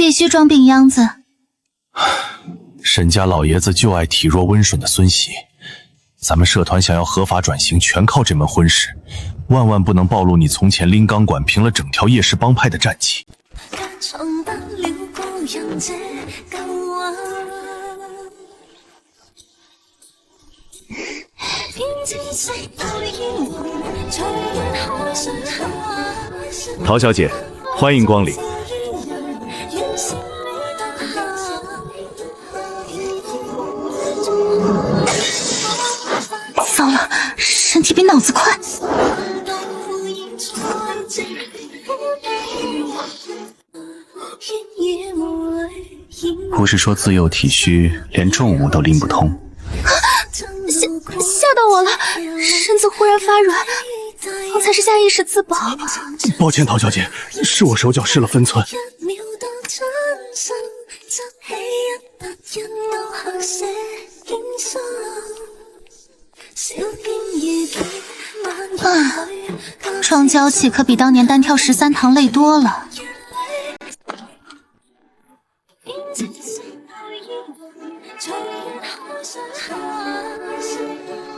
必须装病秧子。沈家老爷子就爱体弱温顺的孙媳，咱们社团想要合法转型，全靠这门婚事，万万不能暴露你从前拎钢管平了整条叶氏帮派的战绩。陶小姐，欢迎光临。糟了，身体比脑子快。不是说自幼体虚，连重物都拎不通。吓到我了，身子忽然发软，方才是下意识自保。抱歉，陶小姐，是我手脚失了分寸。装娇气可比当年单挑13堂累多了。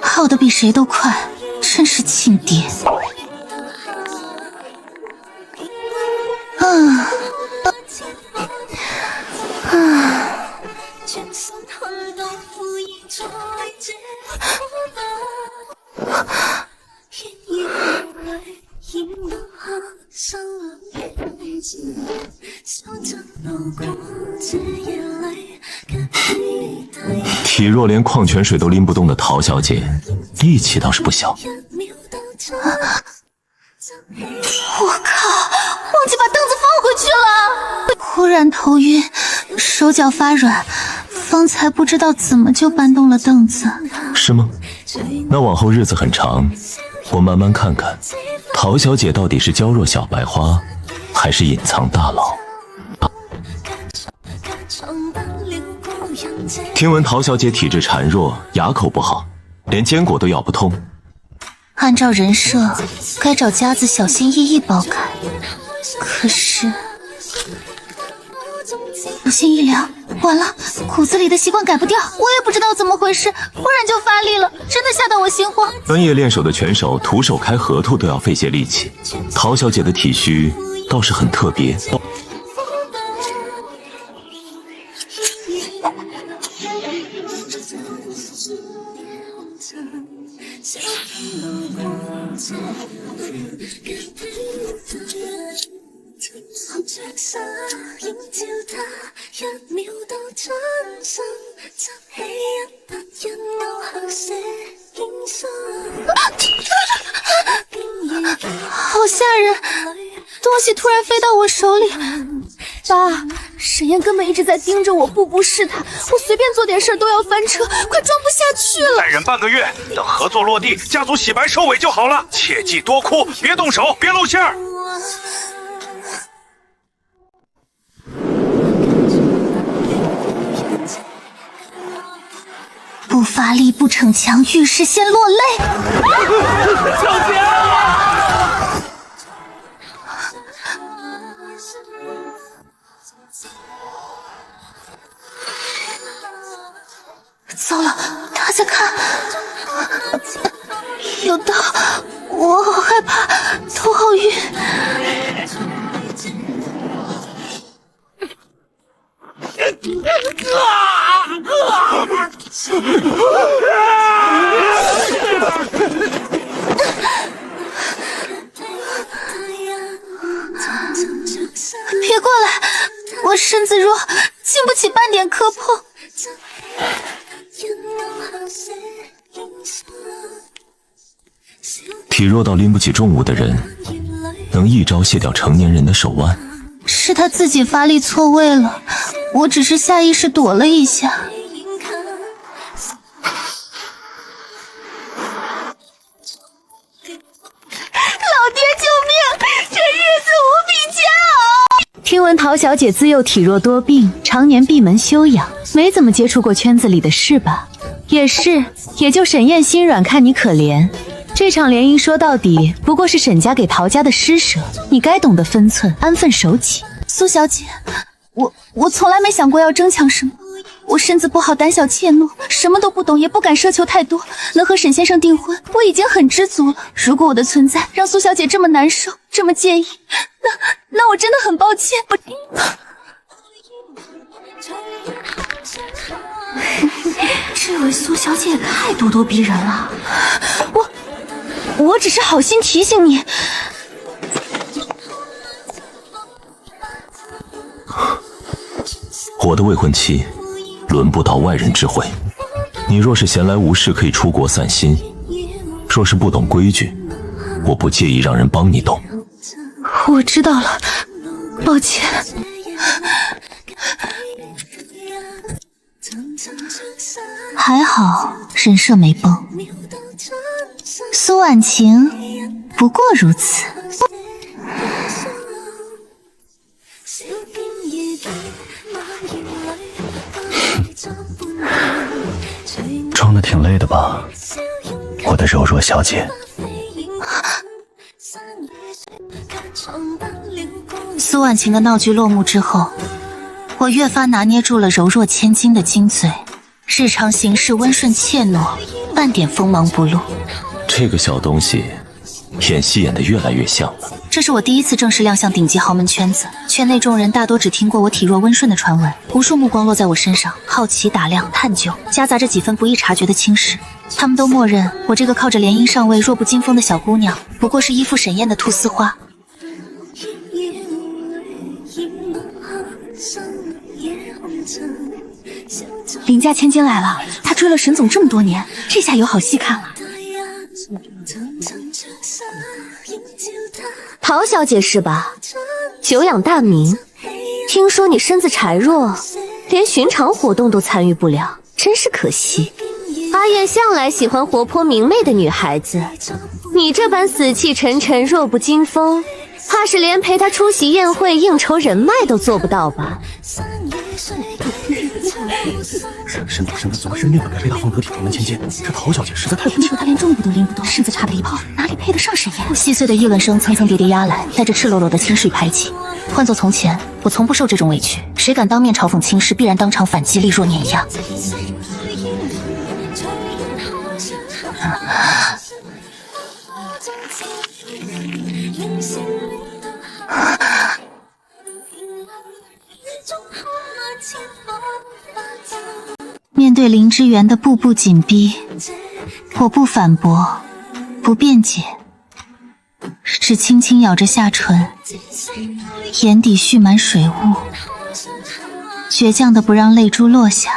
跑得比谁都快，真是亲爹。体弱连矿泉水都拎不动的陶小姐，力气倒是不小。我靠，忘记把凳子放回去了。忽然头晕，手脚发软，方才不知道怎么就搬动了凳子。是吗？那往后日子很长，我慢慢看看，陶小姐到底是娇弱小白花，还是隐藏大佬。听闻陶小姐体质孱弱，牙口不好，连坚果都咬不通。按照人设，该找家子小心翼翼剥开。可是不幸一凉，完了，骨子里的习惯改不掉。我也不知道怎么回事，忽然就发力了，真的吓到我心慌。专业练手的拳手徒手开合兔都要费些力气，陶小姐的体虚倒是很特别。好吓人，东西突然飞到我手里。爸，沈燕根本一直在盯着我，步步试探，我随便做点事都要翻车，快装不下去了。再忍半个月，等合作落地，家族洗白收尾就好了。切记多哭，别动手，别露馅儿。不发力不逞强，遇事先落泪。小杰啊！糟了，他在看，有刀，我好害怕，头好晕。别过来，我身子弱，经不起半点磕碰。体弱到拎不起重物的人，能一招卸掉成年人的手腕。是他自己发力错位了，我只是下意识躲了一下。老爹救命，这日子无比煎熬。听闻陶小姐自幼体弱多病，常年闭门休养，没怎么接触过圈子里的事吧？也是，也就沈燕心软，看你可怜。这场联姻说到底不过是沈家给陶家的施舍，你该懂得分寸，安分守己。苏小姐，我从来没想过要争抢什么。我身子不好，胆小怯懦，什么都不懂，也不敢奢求太多。能和沈先生订婚，我已经很知足了。如果我的存在让苏小姐这么难受，这么介意，那我真的很抱歉。这位苏小姐也太咄咄逼人了。我只是好心提醒你。我的未婚妻轮不到外人知会。你若是闲来无事，可以出国散心；若是不懂规矩，我不介意让人帮你懂。我知道了，抱歉。还好人设没崩，苏婉晴不过如此。装的挺累的吧，我的柔弱小姐。苏婉晴的闹剧落幕之后，我越发拿捏住了柔弱千金的精髓，日常行事温顺怯懦，半点锋芒不露。这个小东西演戏演得越来越像了。这是我第一次正式亮相顶级豪门圈子，圈内众人大多只听过我体弱温顺的传闻，无数目光落在我身上，好奇、打量、探究，夹杂着几分不易察觉的轻视。他们都默认我这个靠着联姻上位、弱不禁风的小姑娘，不过是依附沈燕的菟丝花。林家千金来了，她追了沈总这么多年，这下有好戏看了。陶小姐是吧？久仰大名，听说你身子孱弱，连寻常活动都参与不了，真是可惜。阿燕向来喜欢活泼明媚的女孩子，你这般死气沉沉、弱不禁风，怕是连陪她出席宴会、应酬人脉都做不到吧？沈总怎么身边本该配大方得体重门千金，这陶小姐实在太不听说她连中部都拎不动，身子差得离谱，哪里配得上沈燕？细碎的议论声层层叠叠压来，带着赤裸裸的轻视与排挤。换做从前，我从不受这种委屈，谁敢当面嘲讽轻视，必然当场反击，力若碾压。面对林之源的步步紧逼，我不反驳，不辩解，只轻轻咬着下唇，眼底蓄满水雾，倔强的不让泪珠落下。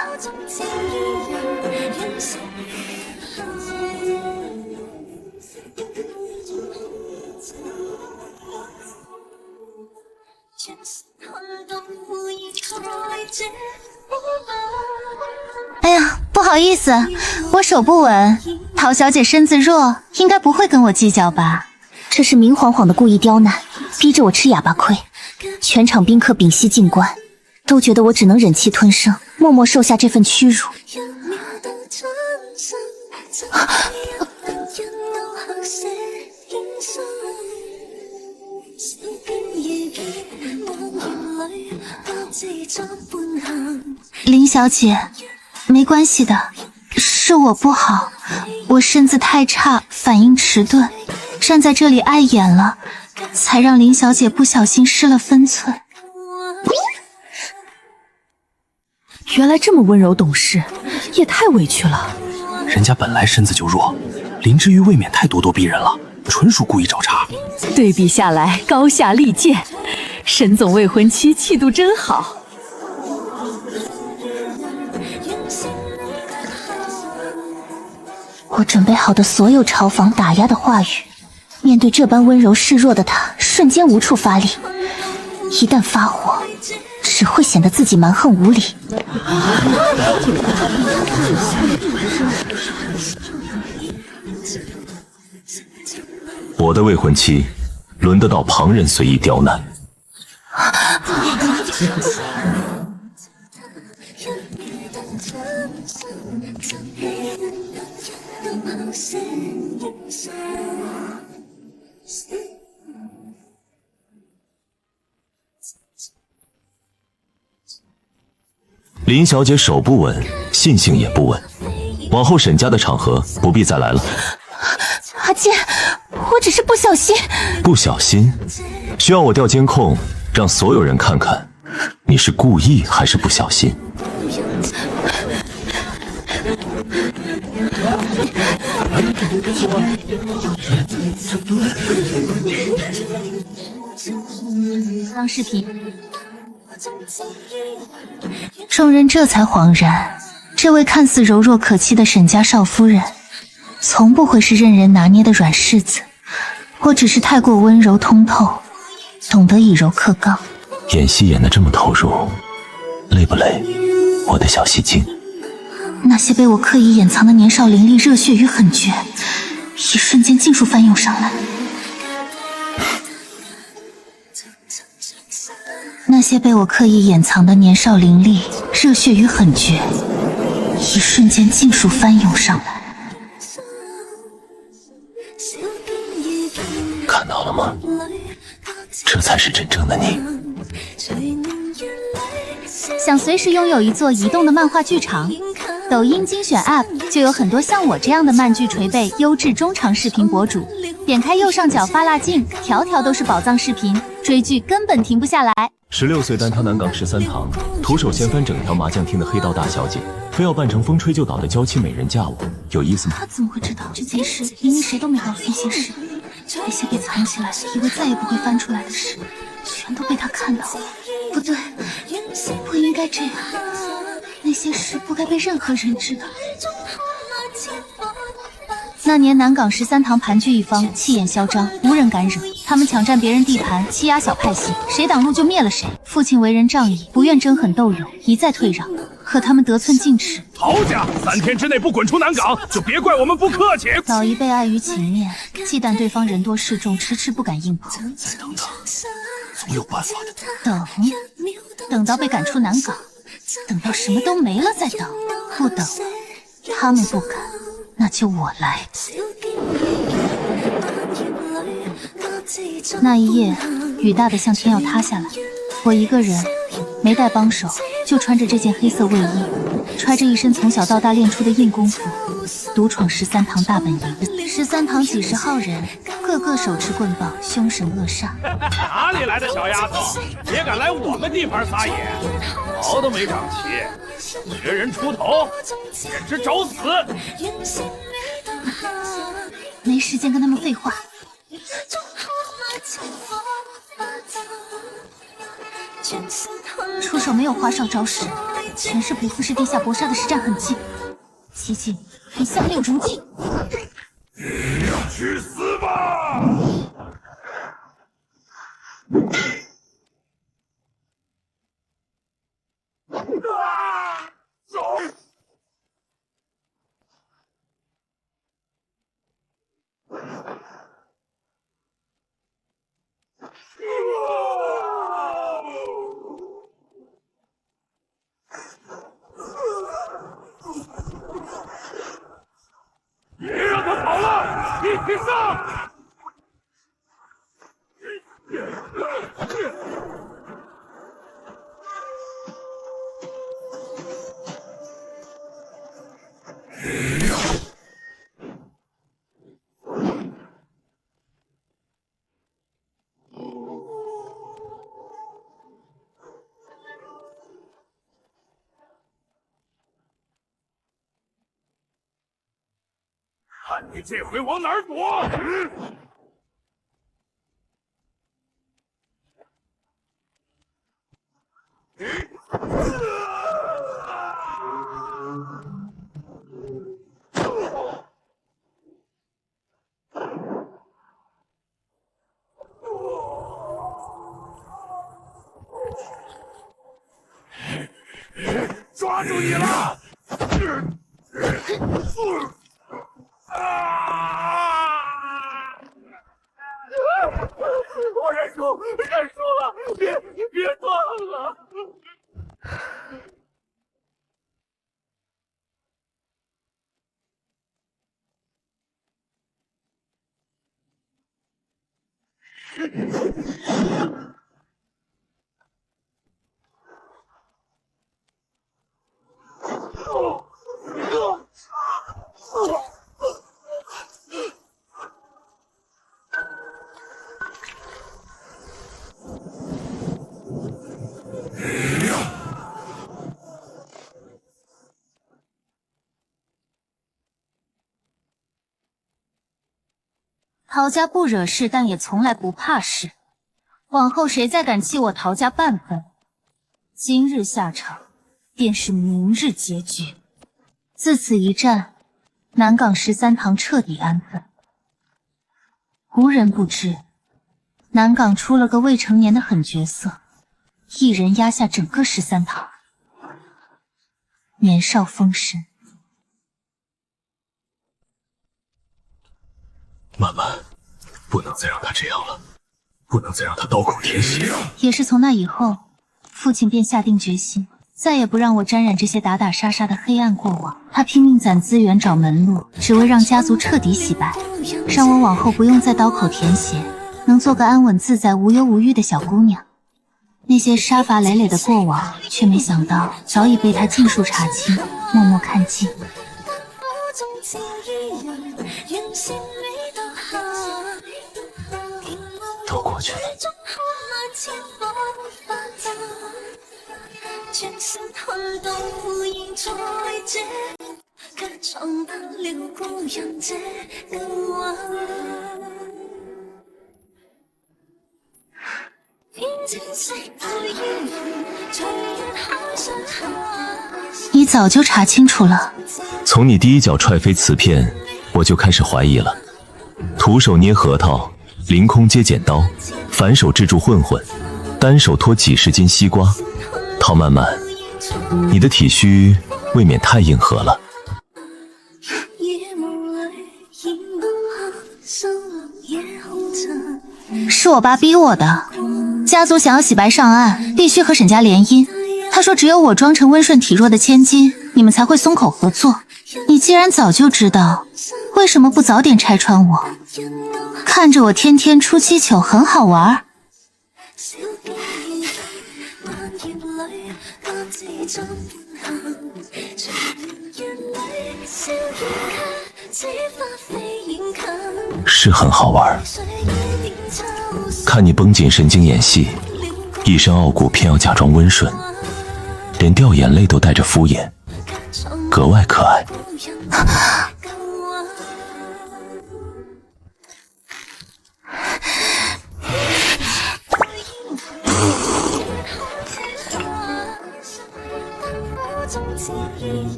哎呀，不好意思，我手不稳，陶小姐身子弱，应该不会跟我计较吧？这是明晃晃的故意刁难，逼着我吃哑巴亏。全场宾客屏息静观，都觉得我只能忍气吞声，默默受下这份屈辱。林小姐，没关系的，是我不好，我身子太差，反应迟钝，站在这里碍眼了，才让林小姐不小心失了分寸。原来这么温柔懂事，也太委屈了。人家本来身子就弱，林之瑜未免太咄咄逼人了，纯属故意找茬。对比下来，高下立见。沈总未婚妻气度真好。我准备好的所有嘲讽打压的话语，面对这般温柔示弱的他，瞬间无处发力。一旦发火，只会显得自己蛮横无理。我的未婚妻，轮得到旁人随意刁难？林小姐手不稳，信性也不稳，往后沈家的场合不必再来了。阿健，我只是不小心。不小心？需要我调监控，让所有人看看，你是故意还是不小心？当视频，众人这才恍然，这位看似柔弱可欺的沈家少夫人，从不会是任人拿捏的软柿子。我只是太过温柔通透，懂得以柔克刚。演戏演得这么投入，累不累，我的小戏精？那些被我刻意掩藏的年少凌厉、热血与狠绝，一瞬间尽数翻涌上来。那些被我刻意掩藏的年少凌厉、热血与狠绝，一瞬间尽数翻涌上来。看到了吗？这才是真正的你。想随时拥有一座移动的漫画剧场？抖音精选 App 就有很多像我这样的漫剧垂辈优质中长视频博主。点开右上角发蜡镜，条条都是宝藏视频，追剧根本停不下来。16岁单挑南港13堂，徒手掀翻整条麻将厅的黑道大小姐，非要扮成风吹就倒的娇妻美人嫁我，有意思吗？他怎么会知道这件事明明谁都没告诉那些事？那些被藏起来以为再也不会翻出来的事，全都被他看到了。不对，不应该这样，那些事不该被任何人知道。那年南港13堂盘踞一方，气焰嚣张，无人敢惹。他们抢占别人地盘，欺压小派系，谁挡路就灭了谁。父亲为人仗义，不愿争狠斗勇，一再退让，可他们得寸进尺。陶家3天之内不滚出南港，就别怪我们不客气。老一辈碍于情面，忌惮对方人多势众，迟迟不敢硬碰。再等等，总有办法的。等到被赶出南港，等到什么都没了再等。不等，他们不敢，那就我来。那一夜，雨大得像天要塌下来。我一个人，没带帮手，就穿着这件黑色卫衣，揣着一身从小到大练出的硬功夫，独闯13堂大本营。13堂几十号人，个个手持棍棒，凶神恶煞。哪里来的小丫头，也敢来我们地盘撒野？毛都没长齐，学人出头，简直找死！没时间跟他们废话。出手没有花哨招式，全是不负是地下搏杀的实战痕迹。奇迹，以下6种技。去死吧！走！别让他跑了，一起上！看你这回往哪儿躲！抓住你了！我认输了，别断了。陶家不惹事，但也从来不怕事。往后谁再敢欺我陶家半分，今日下场便是明日结局。自此一战，南港13堂彻底安分。无人不知，南港出了个未成年的狠角色，一人压下整个13堂。年少风神。曼曼，不能再让他这样了，不能再让他刀口舔血。也是从那以后，父亲便下定决心，再也不让我沾染这些打打杀杀的黑暗过往。他拼命攒资源找门路，只为让家族彻底洗白，让我往后不用再刀口舔血，能做个安稳自在、无忧无虑的小姑娘。那些杀伐累累的过往，却没想到早已被他尽数查清，默默看尽。都过去了。你早就查清楚了。从你第一脚踹飞瓷片，我就开始怀疑了。徒手捏核桃，凌空接剪刀，反手制住混混，单手拖几10斤西瓜。陶曼曼，你的体虚未免太硬核了。是我爸逼我的，家族想要洗白上岸，必须和沈家联姻。他说只有我装成温顺体弱的千金，你们才会松口合作。你既然早就知道，为什么不早点拆穿我？看着我天天出气球很好玩。是很好玩，看你绷紧神经演戏，一身傲骨偏要假装温顺，连掉眼泪都带着敷衍，格外可爱。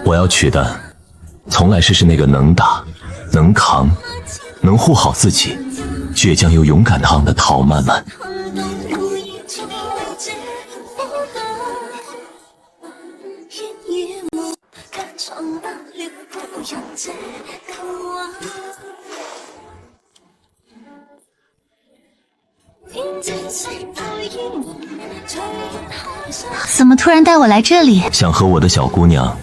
我要娶的从来是那个能打、能扛、能护好自己、倔强又勇敢的昂的陶曼曼。怎么突然带我来这里？想和我的小姑娘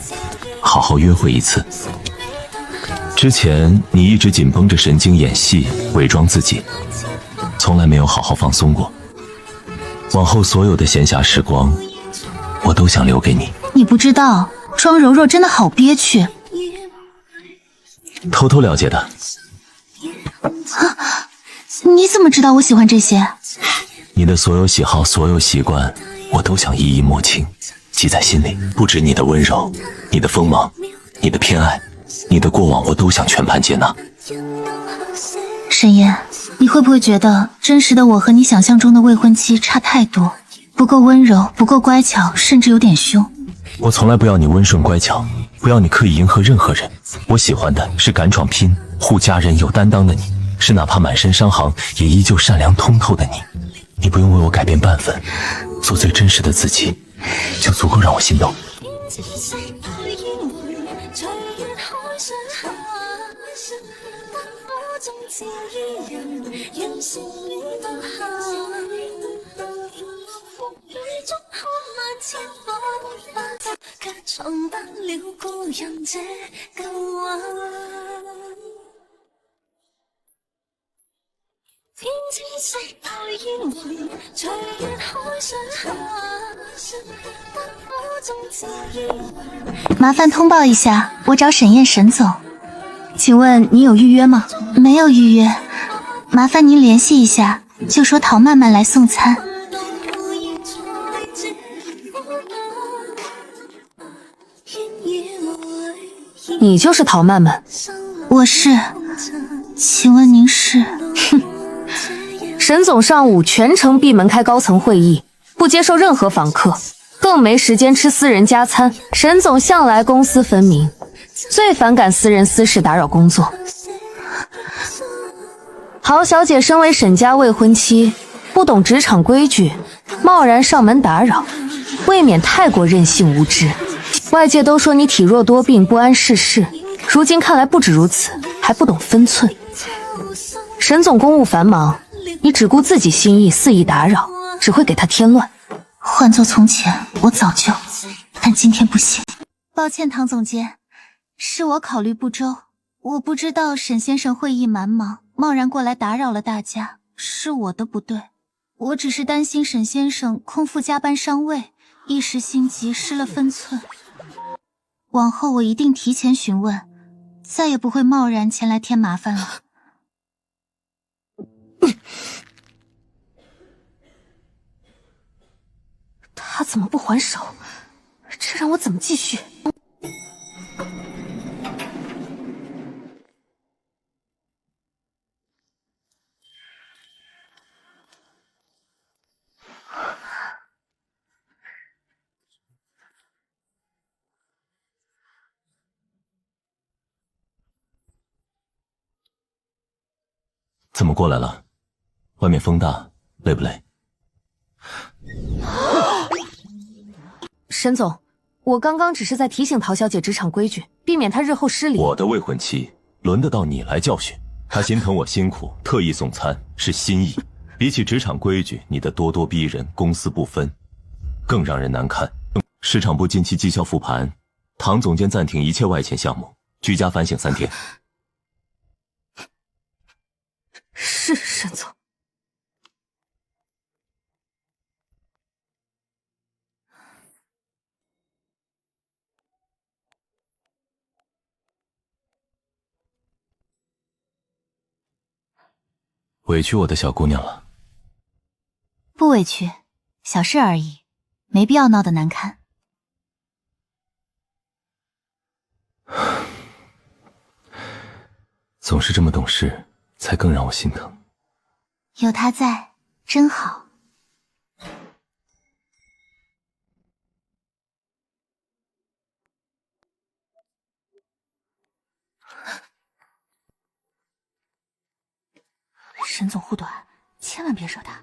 好好约会一次。之前你一直紧绷着神经演戏，伪装自己，从来没有好好放松过。往后所有的闲暇时光，我都想留给你。你不知道，装柔弱真的好憋屈。偷偷了解的。你怎么知道我喜欢这些？你的所有喜好、所有习惯，我都想一一摸清，记在心里。不止你的温柔，你的锋芒，你的偏爱，你的过往，我都想全盘接纳。沈燕，你会不会觉得真实的我和你想象中的未婚妻差太多？不够温柔，不够乖巧，甚至有点凶。我从来不要你温顺乖巧，不要你刻意迎合任何人。我喜欢的是敢闯拼、护家人、有担当的你，是哪怕满身伤痕也依旧善良通透的你。你不用为我改变半分，做最真实的自己，就足够让我心动。麻烦通报一下，我找沈燕沈总。请问你有预约吗？没有预约，麻烦您联系一下，就说陶曼曼来送餐。你就是陶曼曼？我是，请问您是？沈总上午全程闭门开高层会议，不接受任何访客，更没时间吃私人加餐。沈总向来公私分明，最反感私人私事打扰工作。郝小姐身为沈家未婚妻，不懂职场规矩，贸然上门打扰，未免太过任性无知。外界都说你体弱多病，不谙世事，如今看来不止如此，还不懂分寸。沈总公务繁忙，你只顾自己心意，肆意打扰，只会给他添乱。换做从前，我早就，但今天不行。抱歉，唐总监，是我考虑不周，我不知道沈先生会议蛮忙，贸然过来打扰了大家，是我的不对。我只是担心沈先生空腹加班伤胃，一时心急失了分寸。往后我一定提前询问，再也不会贸然前来添麻烦了。他怎么不还手？这让我怎么继续？怎么过来了？外面风大，累不累？沈总，我刚刚只是在提醒陶小姐职场规矩，避免她日后失礼。我的未婚妻，轮得到你来教训？她心疼我辛苦，特意送餐，是心意。比起职场规矩，你的咄咄逼人、公私不分，更让人难看。市场部近期绩效复盘，唐总监暂停一切外勤项目，居家反省3天。是沈总。委屈我的小姑娘了。不委屈，小事而已，没必要闹得难看。总是这么懂事，才更让我心疼。有他在，真好。沈总护短，千万别惹他。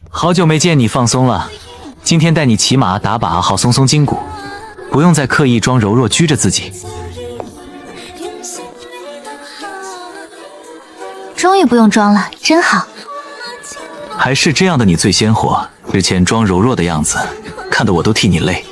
好久没见你放松了，今天带你骑马打靶，好松松筋骨，不用再刻意装柔弱拘着自己。终于不用装了，真好。还是这样的你最鲜活，之前装柔弱的样子，看得我都替你累。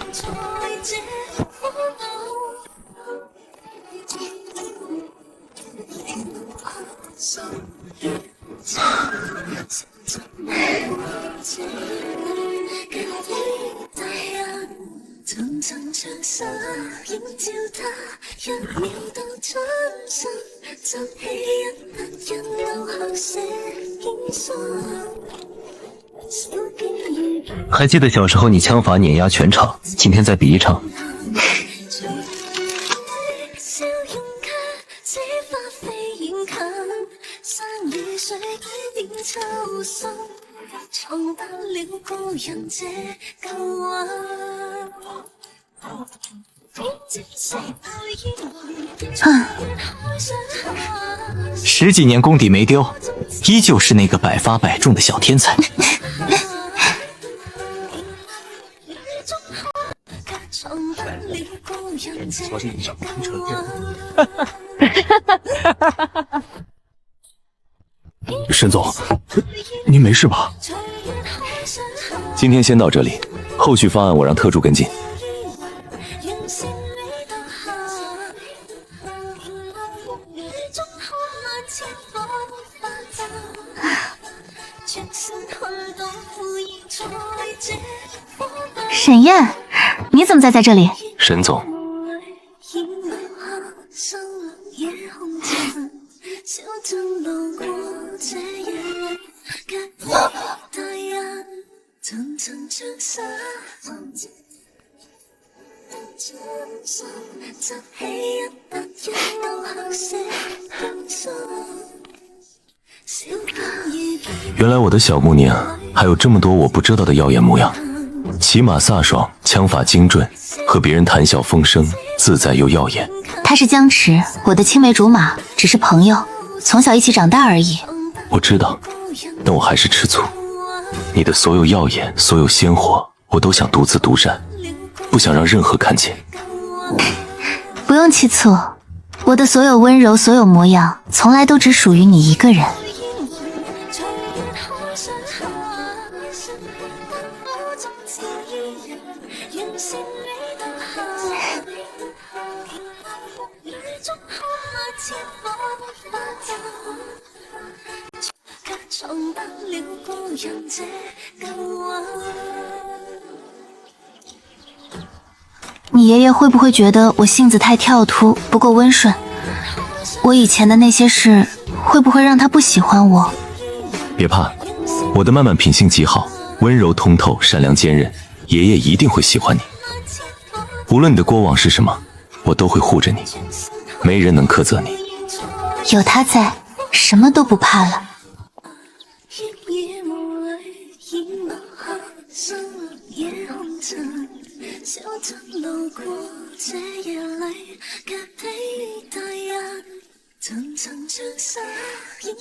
还记得小时候你枪法碾压全场，今天再比一场。10几年功底没丢，依旧是那个百发百中的小天才。沈总，您没事吧？今天先到这里，后续方案我让特助跟进。沈燕，你怎么在这里？沈总，原来我的小姑娘还有这么多我不知道的耀眼模样，骑马飒爽，枪法精准，和别人谈笑风生，自在又耀眼。他是江池，我的青梅竹马，只是朋友，从小一起长大而已。我知道，但我还是吃醋。你的所有耀眼，所有鲜活，我都想独自独占，不想让任何看见。不用吃醋，我的所有温柔，所有模样，从来都只属于你一个人。你爷爷会不会觉得我性子太跳突，不够温顺？我以前的那些事，会不会让他不喜欢我？别怕，我的曼曼品性极好，温柔通透，善良坚韧，爷爷一定会喜欢你。无论你的过往是什么，我都会护着你，没人能苛责你。有他在，什么都不怕了。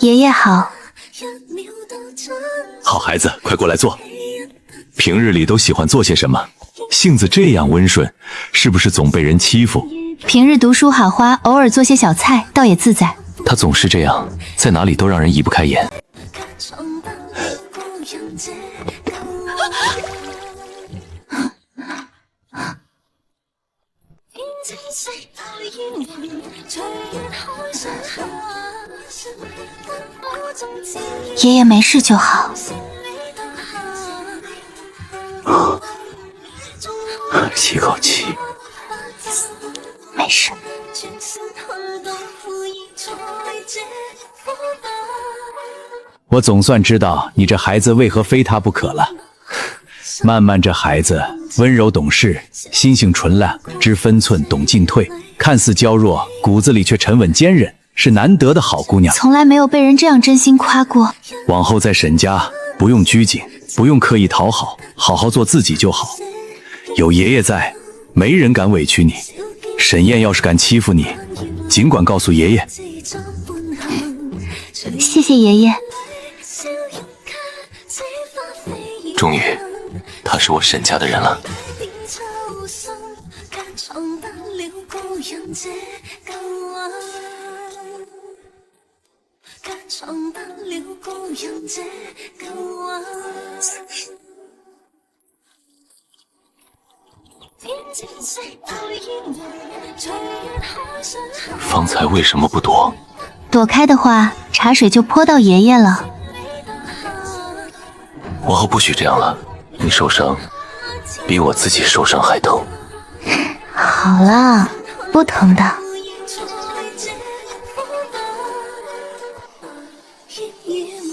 爷爷好。好孩子，快过来坐。平日里都喜欢做些什么？性子这样温顺，是不是总被人欺负？平日读书好花，偶尔做些小菜，倒也自在。他总是这样，在哪里都让人移不开眼。爷爷没事就好。吸口气。没事。我总算知道你这孩子为何非他不可了。曼曼这孩子温柔懂事，心性纯良，知分寸，懂进退，看似娇弱，骨子里却沉稳坚韧，是难得的好姑娘。从来没有被人这样真心夸过。往后在沈家，不用拘谨，不用刻意讨好，好好做自己就好。有爷爷在，没人敢委屈你。沈燕要是敢欺负你，尽管告诉爷爷。谢谢爷爷。终于，他是我沈家的人了。方才为什么不躲？躲开的话，茶水就泼到爷爷了。往后不许这样了，你受伤比我自己受伤还疼。好了，不疼的。